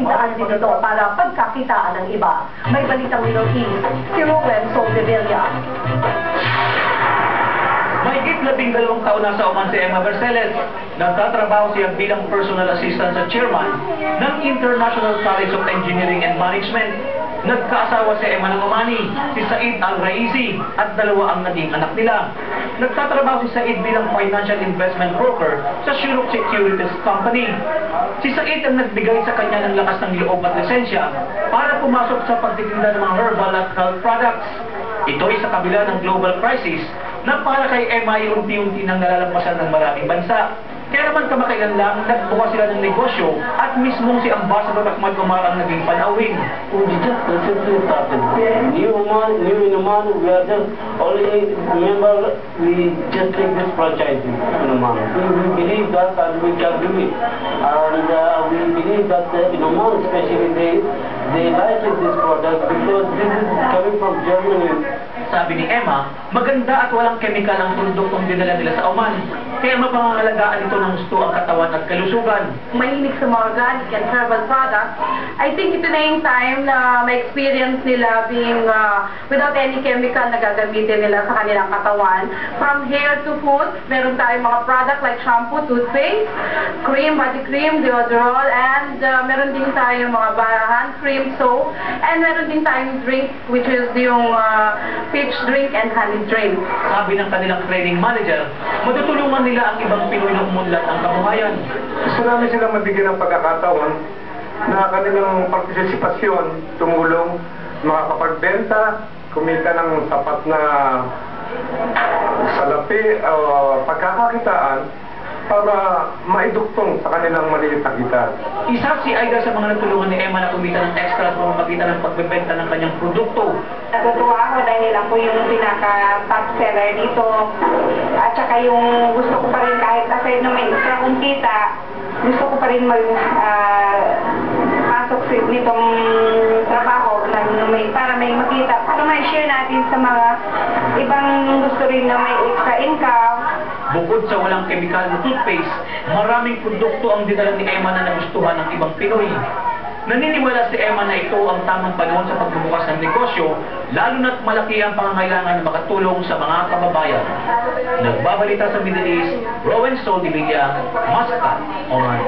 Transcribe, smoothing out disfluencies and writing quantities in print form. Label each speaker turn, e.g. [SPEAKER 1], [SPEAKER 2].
[SPEAKER 1] daan din ito para pagkakitaan ng iba. May balitang Middle East, si Rowen Soldevilla.
[SPEAKER 2] Mahigit 12 taon na sa Oman si Emma Berceles. Nagtatrabaho siya bilang personal assistant sa chairman ng International College of Engineering and Management. Nagkaasawa si Emma ng Omani, si Said Al-Raisi, at dalawa ang naging anak nila. Nagtatrabaho si Said bilang financial investment broker sa Shuruk Securities Company. Si Said ang nagbigay sa kanya ng lakas ng loob at lisensya para pumasok sa pagtitinda ng mga herbal at health products. Ito ay sa kabila ng global crisis na para kay Emma ay unti-unti nang nalalampasan ng maraming bansa. Kaya naman kamakailan lang, nagbukas sila ng negosyo at mismong si Ambassador Ahmad Omar ang naging panauhin.
[SPEAKER 3] We just recently started. New in Oman, we are just only member, we just take this franchise in Oman. We believe that and we can do it. And we believe that in Oman especially they like this product because this is coming from Germany.
[SPEAKER 2] Sabi ni Emma, maganda at walang kemikal ang produktong dinala nila sa Oman. Kaya mapangangalagaan ito ng gusto ang katawan at kalusugan.
[SPEAKER 1] Mahilig sa mga organic and herbal products. I think ito na yung time na may experience nila being without any chemical na gagamitin nila sa kanilang katawan. From hair to food, meron tayong mga product like shampoo, toothpaste, cream, body cream, deodorant, and meron din tayong mga hand cream, soap, and meron din tayong drink which is yung peach drink and honey drink.
[SPEAKER 2] Sabi ng kanilang training manager, matutulungan nila ang ibang Pinoy na umunlad ang kabuhayan.
[SPEAKER 4] Gusto namin silang mabigyan ng pagkakataon na kanilang partisipasyon, tumulong, makakapagbenta, kumita ng sapat na salapi o pagkakakitaan para maiduktong sa kanilang maliit na kita.
[SPEAKER 2] Isa si Aida sa mga natulungan ni Emma na kumita ng extra sa pamamagitan ng pagbebenta ng kanyang produkto.
[SPEAKER 5] Natutuwa ako dahil ako yung pinaka-top seller dito. At saka yung gusto ko pa rin kahit aside na may extra kong kita, gusto ko pa rin pasok nitong trabaho para may makita. Para may share natin sa mga ibang gusto rin na may extra income.
[SPEAKER 2] Bukod sa walang kemikal na toothpaste, maraming produkto ang dinala ni Emma na nagustuhan ng ibang Pinoy. Naniniwala si Emma na ito ang tamang panahon sa pagbubukas ng negosyo, lalo na't malaki ang pangangailangan na makatulong sa mga kababayan. Nagbabalita sa Middle East, Rowen Soldevilla, Muscat, Oman.